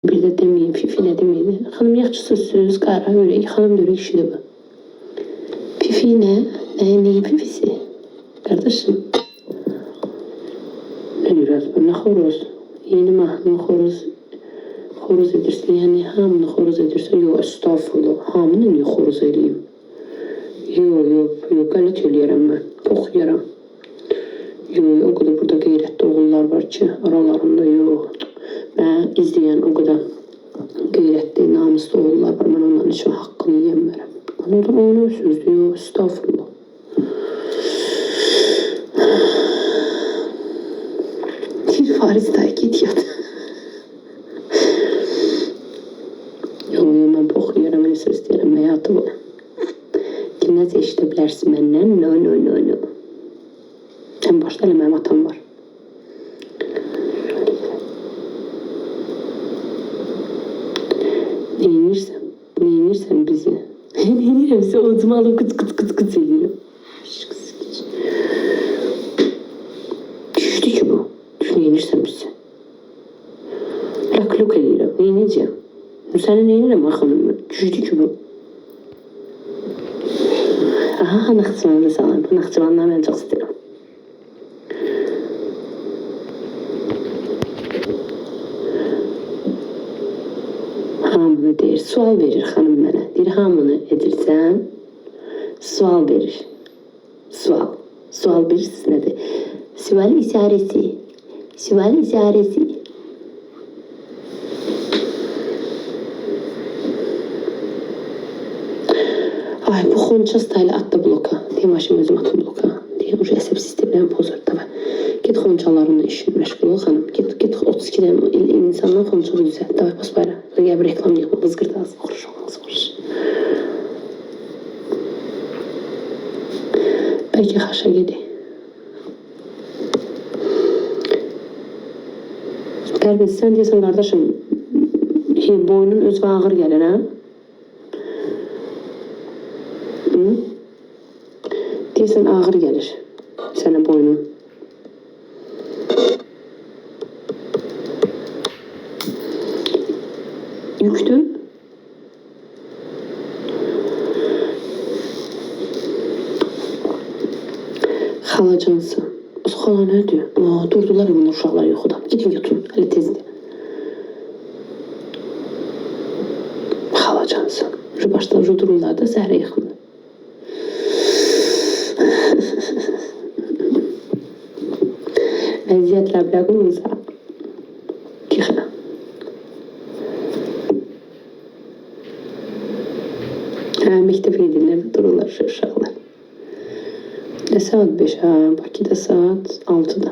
Bir de demeyeyim, Fifi ne demeydi. Hanım yakçısız, qara ürək, hanım dörək işidir bu. Fifi ne? Neyin Fifisi? Kardeşim. Ne biraz bu? Ne horoz? Yeni mahnı horoz edirsin. Yani hamını horoz edirsin. Yok, estağfurullah. Hamını niye horoz edeyim? Yok. Qələt eləyərəm mən. Oxuyaram. Yok, o kadar burada qeyrətli oğullar var ki, aralarında yok. Ben izleyen o kadar qeyrətli, namuslu oğullar var. Ben onların için haqqını yemərəm. Onu sözlü, yok, estağfurullah. Fariz dayı git yat. Yok, mən oxuyuram, mən söz deyirəm, həyatı bu. Dinləzə işdə bilərsin məndən, no. Sən başda elə mənim atam var. Neyinirsən bizi? Neyinirəm size, odumu alıp kıt edirəm. Düşdü ki bu. Neyinirsən bizi? Lak edirəm, neyinəcəm? Səni neyinirəm axınım? Düşdü ki bu. Aha, Naxçıvanlı salam. Bu Naxçıvanlıları mən çox istəyirəm. Hamını deyir, sual verir xanım mənə. Deyir, hamını edirsən, sual verir. Sual bilirsiniz nədir? Sual isarəsi. Ay, bu Xonça staylı atdı bloka. Deyim, aşım özüm atım bloka. Deyim, ucu əsəb sistemlərini pozur. Davay. Get Xonçalarınla işin məşğul ol xanım. Get 32'den insandan Xonça düzət. Davay, bas bayra. Gəl bir reklam yığma. Bızgırda az. Xoş. Bəlkə xaşa gedik. Qərbi, sən deyəsən, qardaşım, boynun özünə ağır gəlir, hə? Deyəsən, ağır gəlir sənə boynun. Yüktür. Xalacansı. O xala nədir? Durdular bunun uşaqlar yoxuda. Gidin yutun, hələ tezdir. Xalacansı. Başdan dururlar da Zəhra yaxında. Vəziyyətlər bırakılırsa yıxına. Məktəb edirlər, dururlar şu uşaqlar. Saat 5, Bakıda saat 6'da.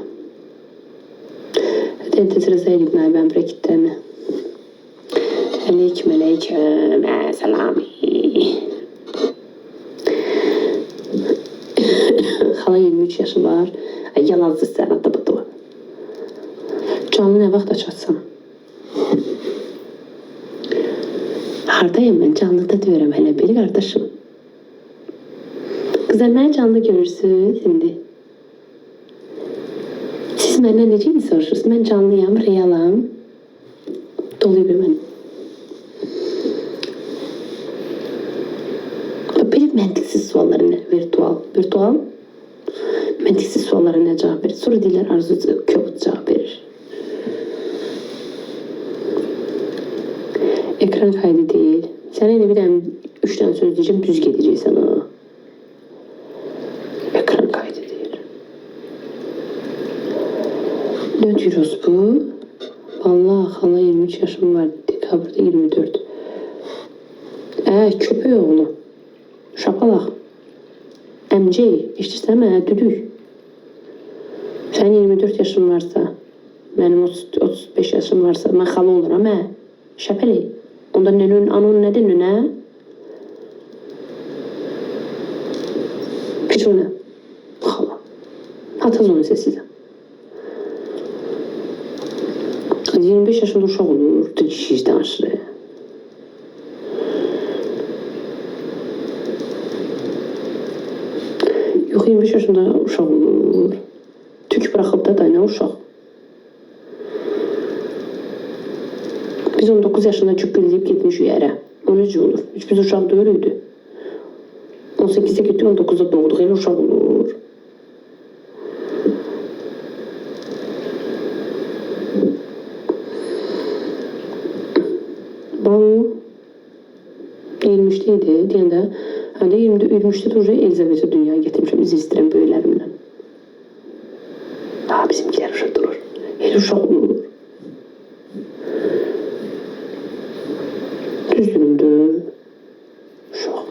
Tezrəzə edib mən brekitlərini. Aleyküm, salami. Xala 23 yaşı var. Yalancı istəyən adı. Canlı nə vaxt açatsam? Hardayım mən? Canlıda deyirəm hələ bir qardaşım. Kızlar, mənə canlı görürsünüz indi. Siz məndən necə soruşursunuz? Mən canlıyam, realam. Doluyum mən. Belə məntiqsiz suallara nə? Virtual. Məntiqsiz suallara nə cavab verir? Sonra deyirlər, Arzu köput cavab verir. Ekran kaydı değil. Sənə elə bir dənə 3 dənə söz deyəcəm, düz gedəcəksən ha. Ekran kaydı değil. Ne diyoruz bu? Vallahi hala 23 yaşım var. Dekabrda 24. Köpək oğlu. Şapalaq. MJ. İştirsən mənə düdük. Sənin 24 yaşın varsa, mənim 35 yaşım varsa, mən xala oluram, Şəpəli. Onda anon nədir, nünə? Piç o nə? Xala. Ataz onu sizə. 25 yaşında uşaq olur, kişi danışır. Yox, 25 yaşında uşaq olur. Tük bıraxıb da nə uşaq. Biz 19 yaşında cübbülləyib getmişik ərə. O necə olur? Hiç biz uşaq deyildi. 18'de getdik, 19'da doğduq. Elə uşaq olur. Banu 23'teydi deyəndə, həndə 23'də də Elizabeth'i dünyaya getirmişəm. Üzr istəyirəm böyüklərimdən. Daha bizimkiler uşaq durur. Elə uşaq olur. Düzdürümdür. Uşaq.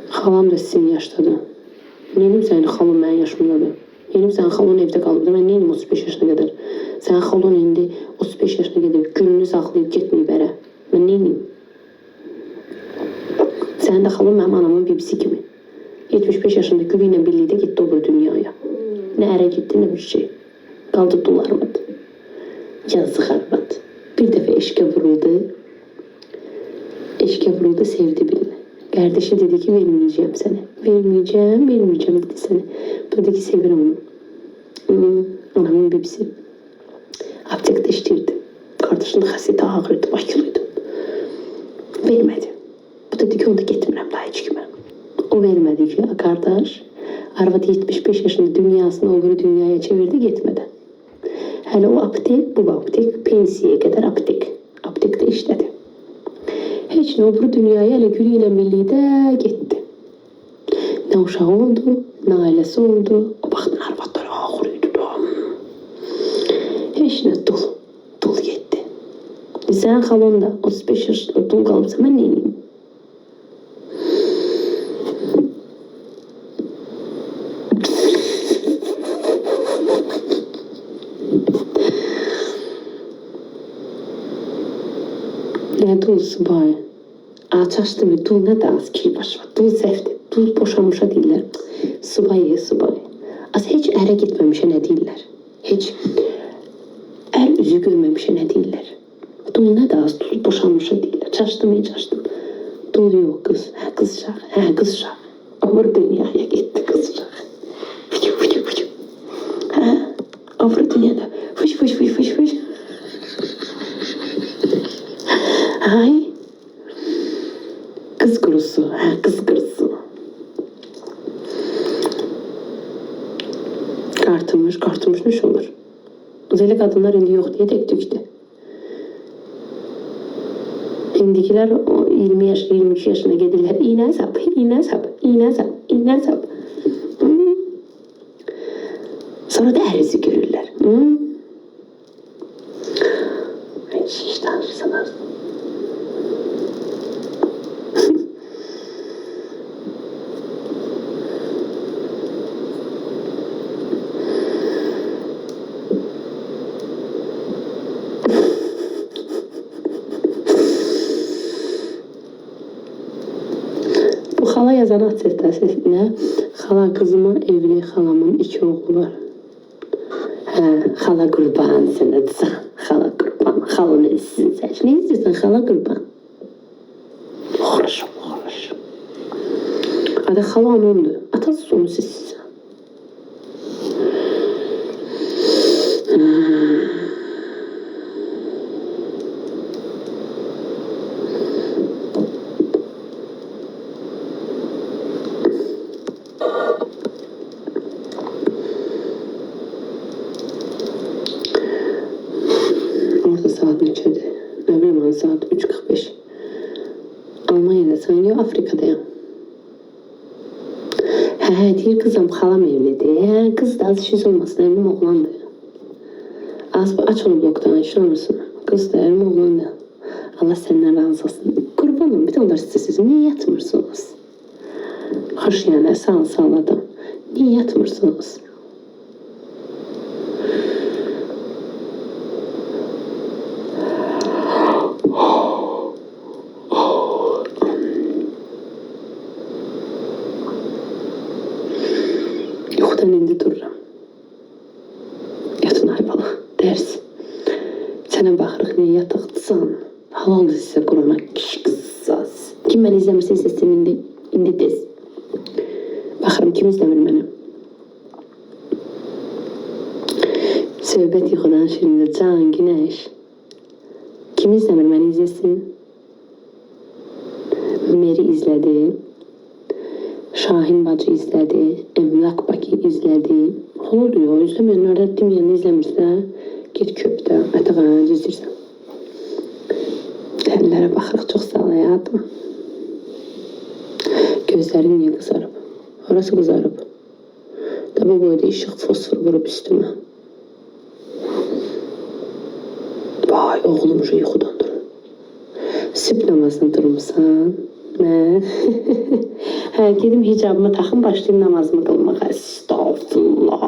Xalam da sizin yaşdadır. Neyim sənin xalın mənim yaşımdadır. Neyim sənin xalın evdə qalıbdır. Mən neyim 35 yaşına qədər. Sənin xalın indi 35 yaşına gedib gülünü saxlayıb getməyib ərə. Mən neyim? Sənin də xalın mənim anamın bibisi kimi. 75 yaşında Gülü ilə birlikdə getdi o bir dünyaya. Nə ərə getdi, nə bir şey. Qaldı dolarmadı. Yazıq arvad. Bir dəfə eşqə vuruldu. Eşqə vuruldu, sevdi birini. Kardeşi dedi ki vermeyeceğim sana. Vermeyeceğim dedi sana. Bu dedi ki severim onu. Anamın bebisi. Aptekte işlirdi. Kardeşinin hasreti ağırdı, bakılıydı. Vermedi. Bu dedi ki onu da getirmirəm daha hiç kime. O vermedi ki kardeş. Arvad 75 yaşında dünyasını o bir dünyaya çevirdi gitmeden. Hele o aptek, bu aptek, pensiyeye kadar aptek. Aptekte işledi. Hiç ne öbür dünyaya hele Gülü ile birlikte gitti. Ne uşağı oldu, ne ailesi oldu. O baxtın arvadları ağırıydı da. Hiç ne dul gitti. Sen xalon da 35 yaşında dul kalıbsa ben neyim? Ne dul subay? Açaşdı mı? Dul ne de az ki baş var. Dul zevdi. Dul boşanmışa deyirlər. Subay. Az heç ərə gitməmişə nə deyirlər? Heç ər üzü görməmişə nə deyirlər? Dul ne de az? Dul boşanmışa deyirlər. Çaşdım. Dul yok kız. Kız uşaq. Öbür dünyaya gitti kız uşaq. Öbür dünyada fış. Ay. Kız kurusu. Kartılmış ne olur? Özellikle kadınlar indi yok diye tek tükti. İndikiler 20 yaş, 23 yaşına gelirler. İğne sap. Sonra da erisi görürler. İşte sanarsın. Xala yazan atestasiyasında xala kızıma evli, xalamın 2 oğlu var. Xala qurban sənə desən. Xala qurban. Xala nə istəyirsən? Nə istəyirsən xala qurban? Xoş. Adı xala onundur. Atası onu sizsən. Orada saat neçədir? Nə bileyim mən saat 3:45. Almanya'dasın, yox Afrikadayım. Deyir kızım xalam evlidir. Kız da az işiniz olmasın, evlim oğlandır. Aç onu blokdan, işləmirsin. Kız da evlim oğlandır. Allah səndən razı olsun. Qurban olun, bir də onlar istəsiniz. Niyə yatmırsınız? Xoş yəni, sağ adam. Niyə yatmırsınız? Yoxdan indi dururam. Yatın ay bala, dərs. Sənə baxırıq, niyə yatıqdısan? Halaldır sizə Qurana qızsaz. Kim məni izləmirsə izləsin indi tez. Baxırım, kim izləmir məni? Söhbət yıxıran şirində Can Günəş. Kim izləmir, məni izləsin. Meri izlədi. Şahin bacı izlədi. Emlak Baki izlədi. Oluyor, izləməyənlərdə deməyəni izləmirsə, get köpdə, ətəqanı izləyirsən. Əllərə baxırıq, çox sağ ol həyatım. Gözlərin niyə qızarıb? Orası qızarıb. Da bu boyda işıq fosfor vurub üstümə. Vay, oğlum şu yuxudan durur. Sübh namazına durmuşsan. Mən hə, gedim hicabımı taxım, başlayayım namazımı qılmağa. Estağfurullah.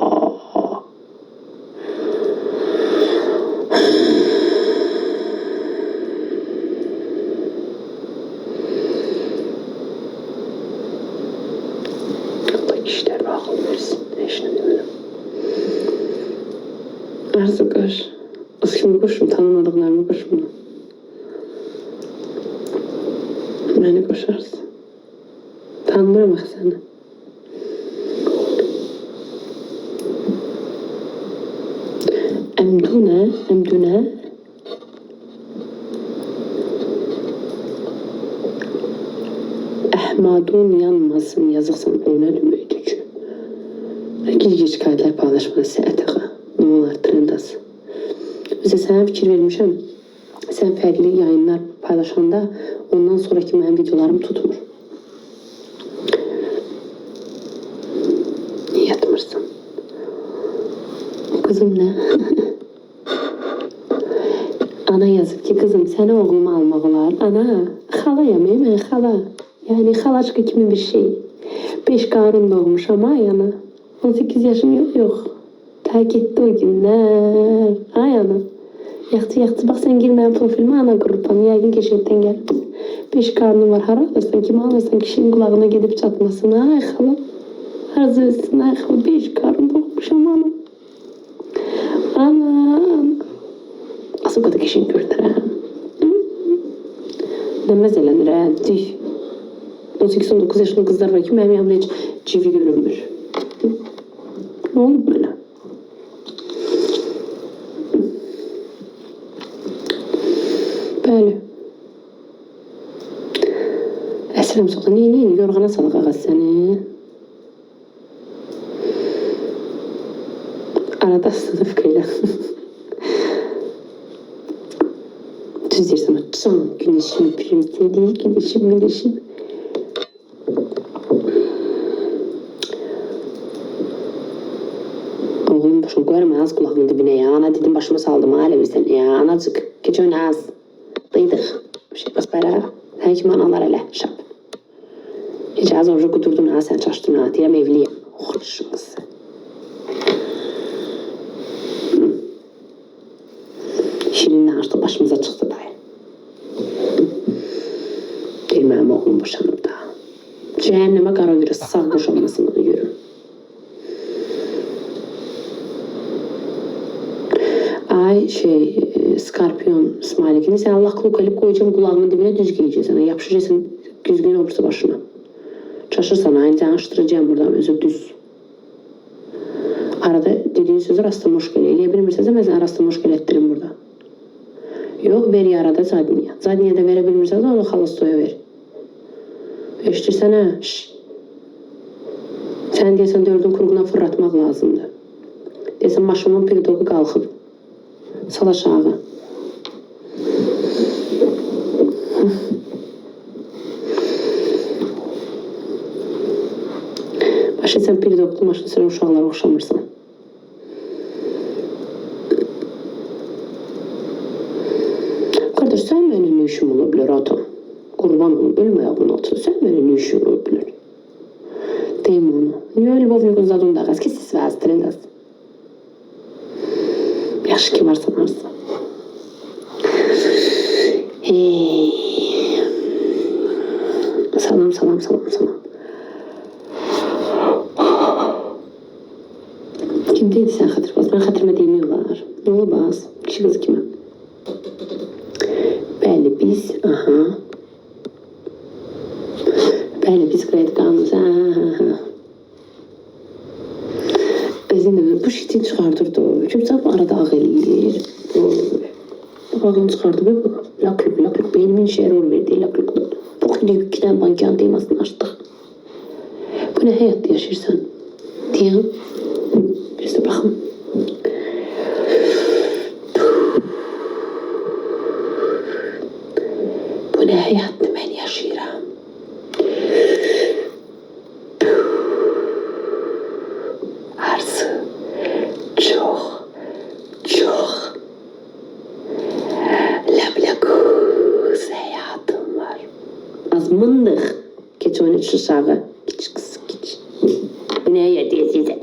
Allah kişiler akıl versin. Eşine demedim. Arzu koş. Şimdi koşum, tanımadıklarımı koşum. Beni koşarsın. Tanımıram axı səni. Əmdünə. Əhmadun yanmasın, yazıqsan, o nə deməkdir ki? Gic qaydalar paylaşması, ətiqa. Nə olar, trendası. Özə sənə fikir vermişəm. Sən fərqli yayınlar paylaşanda ondan sonraki mənim videolarım tutmur. Niyə yatmırsan? Kızım nə? Ana yazıb ki, kızım səni oğluma almaq olar. Ana, xalayam, mən xala. Yəni xalaçka kimi bir şey. 5 qarun doğmuşam ay ana. 18 yaşım yox. Tərk etdi o günlər. Ay ana. Yaxçı, bax sən gir mənim profilime ana qrupdan, yəqin keşifdən gəl. 5 qarnın var, hara alırsan, kimi alırsan, kişinin qulağına gedib çatmasın, ay xala. Arzu etsin, ay xala, 5 qarın doğmuşam ana. Ana. Asıl qədər kişini gördürəm. Nəməz elənir, tüy. 18-19 yaşında qızlar var ki, mənim yanımda heç civi görünmür. Nə olub mənə? Bəli. Əsrəm soxda, neyin, yorğana salıq ağaz səni. Arada sınıf qıyla. Düz deyirsən, can güneşim, primteli, güneşim. Oğlum başım qoyarım az qulağının dibinə ya. Ana dedim başıma saldım, alə bilsən ya. Anacıq, gecə oyna az. Dıydıq. Bir şey bas bəra. Sən kimi analar elə, şap. Gecə az orada qudurdun ha, sən çaşdın ha. Deyirəm evliyim. Oxuruşum qız. Şirinlə artıq başımıza çıxdı dayı. Deyir mənim oğlum boşanıb da. Cəhənnəmə qara virus sağ boşanmasını da görürüm. Ay Skorpion Smalikini sen Allah kulu kalip koyacağım kulağımın dibine düz giyeceksin. Yapışacaksın düzgün olursa başına. Çaşırsan aynı açtıracağım buradan özü düz. Arada dediğin sözü rastla muşkele. Eleyebilmirseniz ben sana rastla muşkele ettirim burada. Yok ver ya arada Zadniye. Zadniye de verebilmirseniz onu Xalastoya ver. Eşitirsen ha. Sen deyəsən dördün kurğuna fırlatmaq lazımdı. Deyəsən maşımın pirdoku qalxıb. Sal aşağı. Başa sen pirdoklu maşını sürən uşaqlara oxşamırsan. Qardaş, sən mənim nə işim ola bilər atam? Qurban olun, ölməyə bunun altına. Sən mənim nə işim ola bilər? Deyim onu. Niyə Lvovnikun zadunda qaz ki siz vəzdirin qaz? Yaxşı ki varsan arsa. Salam. Kimdeydi sən xatırbaz? Mən xatırıma deymiyorlar. Ne olub az? Kişi qızı kimi. Bəli, biz, Bəli, biz kredi qanunuz. Özün də bu şitin çıxardırdı. Kim arada Qabağını çıxardı. Lak, beynimin işə rol verdi. Lak. Bak, 2 dənə bankanın temasını açdıq. Bu ne həyatda yaşayırsan? Deyəm. Bir də baxım. Bu ne həyatda mən yaşayıram? Arzu. Çox. Lablakuz həyatım var. Azmındıq. Geç 13 uşağı. Geç kız, geç. Bu ne həyat sizə?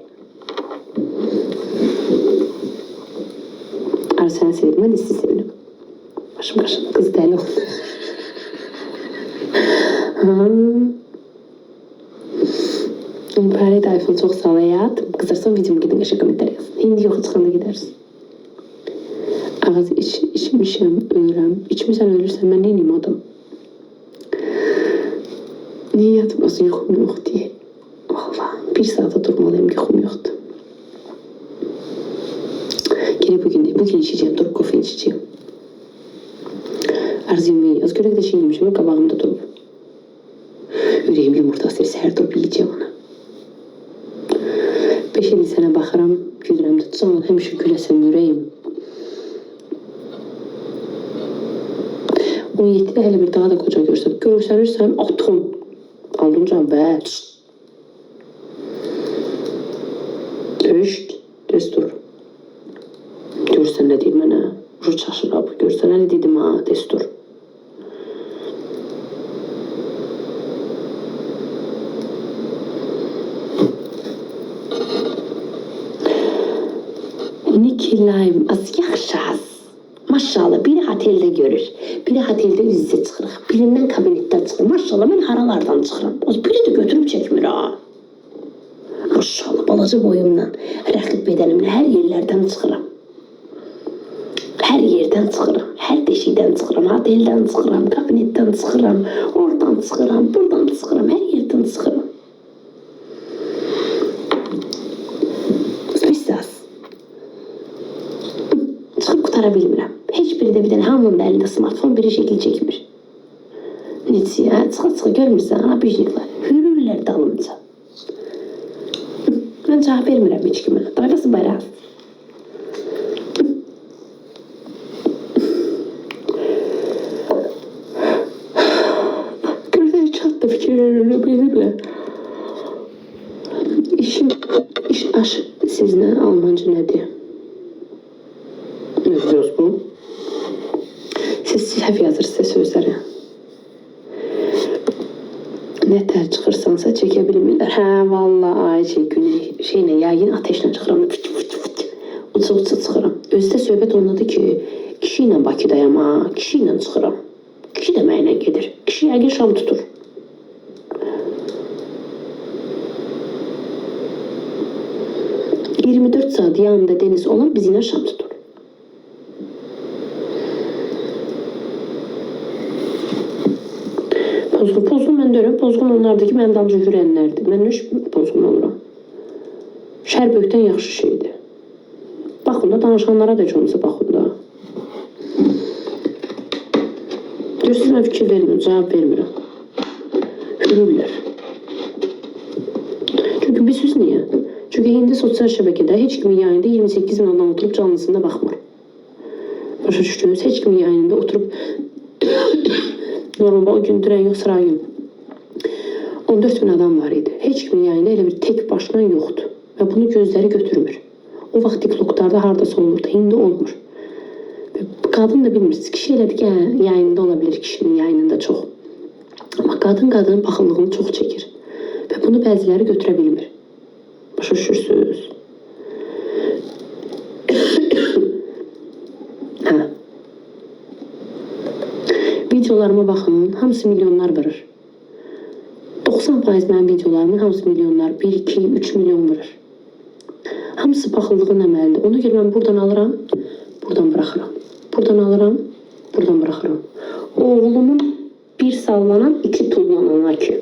Arzu səni sevdim, mən də sizi sevirəm. Başım qaşın, qız dəli oldu. Fərid iPhone çox sağ ol həyat. Qızarsan videomu gedin qəşə kommentlər yazın. İndi yox çıxanda gedərsin. Ağız içmişəm, ölürəm. İçmirsən ölürsən, mən neyim adam? Niyə yatmasın yuxum yox deyə. Valla, 1 saata durmalıyım, yuxum yoxdur. Yine bugün içeceğim, durup kofe içeceğim. Arzu yemeği, az göre de şey yemişim, kabağımda durup. Yüreğim yumurtası her durup yiyeceğim onu. 5-50 sene baxıram, güdürəm tutacağım, həmişə güləsəm yüreğim. 17'de hələ bir daha da koca görsənirsəm, atın. Aldınca və. Destur. Görsən nə deyim mənə? Ruç çaşırab. Görsən nə dedim ha? Destur. Nikilayım az yaxşı az. Maşallah biri hatelde görür. Biri hatelde üz-üzə çıxırıq. Birindən kabinetdən çıxır. Maşallah mən haralardan çıxıram. Biri də götürüb çəkmir ha. Maşallah balaca boyumla, rəqib bədənimlə hər yerlərdən çıxıram. Hər yerdən çıxıram. Hər deşikdən çıxıram. Hoteldən çıxıram. Kabinetdən çıxıram. Oradan çıxıram. Buradan çıxıram. Hər yerdən çıxıram. Spesiyas. Çıxıb qutara bilmirəm. Heç biri də bir dənə hamının da əlində smartfon biri şəkil çəkmir. Necə ya? Çıxa görmürsən ha bijniklər. Hürürlər dalınca. Mən cavab vermirəm heç kimə. Dayvası bayraq. Gözləri çatdı fikirlərlə bilirlər. İş aşı sizinlə Almanca nədir? Ne diyoruz bu? Siz səhv yazırsınız sözləri. Ne tər çıxırsansa çəkə bilmirlər. Hə, vallahi şeylə, yayın ateşlə çıxıram. Uca çıxıram. Özü də söhbət ondadır ki, kişi ilə Bakıdayam ha, kişi ilə çıxıram. Kişi də mənə gedir. Kişi yəqin şam tutur. ...24 saat yanında deniz olan biz yine şam tutur. Pozğun mən deyirəm, pozğun onlardakı mən dalca hürənlərdir. Mən heç pozğun oluram. Şər böyükdən yaxşı şeydir. Baxın da, danışanlara da çoğumuza baxın da. Görürsünüz, mən fikir vermirəm, cavab vermirəm. Hürürlər. Çünki bir söz niyə? Çünki indi sosial şəbəkədə heç kimin yayında 28 min adam oturub canlısında baxmır. Başa düşdünüz, heç kimin yayında oturub normal o gün dirən yox, sıra gün 14 bin adam var idi. Heç kimin yayında elə bir tek başına yoxdur. Və bunu gözləri götürmür. O vaxt TikTok'larda hardasa olurdu, indi olmur. Qadın da bilmirsiniz, kişi elədir ki, yayında olabilir kişinin yayınında çox. Amma qadın baxıllığını çox çəkir. Və bunu bəziləri götürə bilmir. Başa düşürsünüz. Hə. Videolarıma baxın, hamısı milyonlar vurur. 90% mənim videolarımın hamısı milyonlar, 1, 2, 3 milyon vurur. Hamısı baxıllığın əməlidir. Ona görə mən buradan alıram, buradan bıraxıram. Buradan alıram, buradan bıraxıram. Oğlumun bir sallanan, 2 tullanan akü.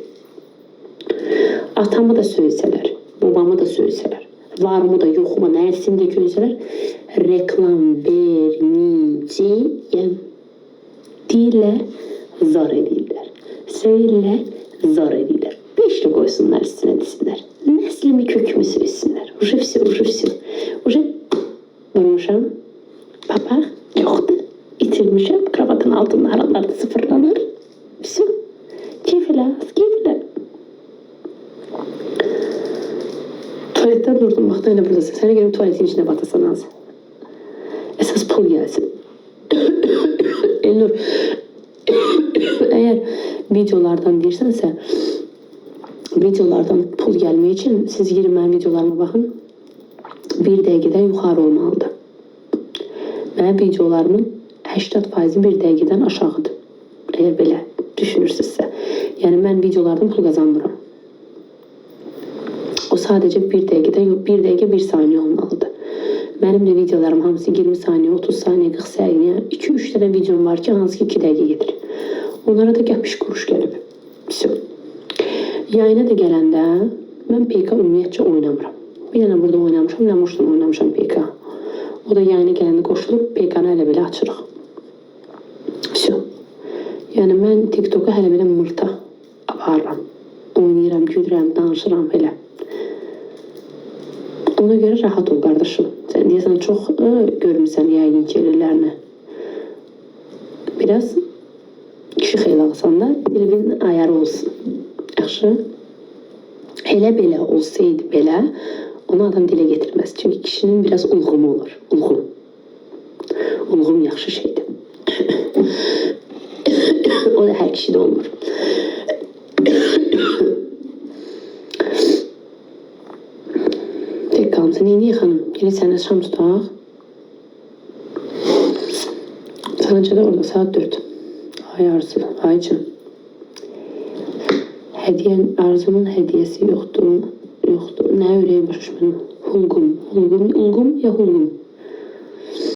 Atamı da söysələr, babamı da söysələr, varımı da yoxumu, nərsimi də görsələr, reklam verməyəcəm. Sevəcəyəm. Dillə zar edirlər. Seyirlə zar edirlər. 5 qoysunlar üstünə desinlər. Nəslimi kökümü söysinlər. Уже все. Уже vurmuşam. Papaq yoxdur. İtirmişəm. Kravatın altında aralarda sıfırlanır. Все. Keyflə. Tuvaletdən durdum. Baxda elə buradasın. Sənə gəlib tuvaletin içine batasan az. Esas pul gəlsin. Elnur, eğer videolardan deyirsənsə, videolardan pul gəlmək üçün siz girin mənim videolarıma baxın. 1 dəqiqədən yuxarı olmalıdır. Mənim videolarımın 80% 1 dəqiqədən aşağıdır. Eğer belə düşünürsünüzsə. Yəni mən videolardan pul qazanmıram. O sadəcə 1 dəqiqədən yox, 1 dəqiqə 1 saniyə olmalıdır. Mənim də videolarım hamısı 20 saniyə, 30 saniyə, 40 saniyə, 2-3 dənə videom var ki, hansı ki 2 dəqiqə gedir. Onlara da gəpiş kuruş gəlib. Yayına da gələndə mən PK ümumiyyətcə oynamıram. Bir dənə burada oynamışam, Lamoşdan oynamışam PK. O da yayına gələndə qoşulub PK-nı hələ belə açırıq. Yəni mən TikTok-a hələ belə mırta aparıram. Oynayıram, gülürəm, danışıram belə. Ona görə rahat ol qardaşım. Sən deyəsən çox görmüsən yayın gəlirlərini. Biraz kişi xeylaqsan da dilinin ayarı olsun. Yaxşı? Elə belə olsaydı belə, onu adam dilə getirməz. Çünki kişinin biraz ulğumu olur. Ulğum yaxşı şeydir. O da hər kişidə olmur. Tek qalmısan. Neyini xanım? Gələk sənə şam tutaq. Sanacada orada saat 4. Ay Arzu, aycım. Arzumun hədiyəsi yoxdur. Nə ürəyi başmış mənim? Hulqum ya hulqum?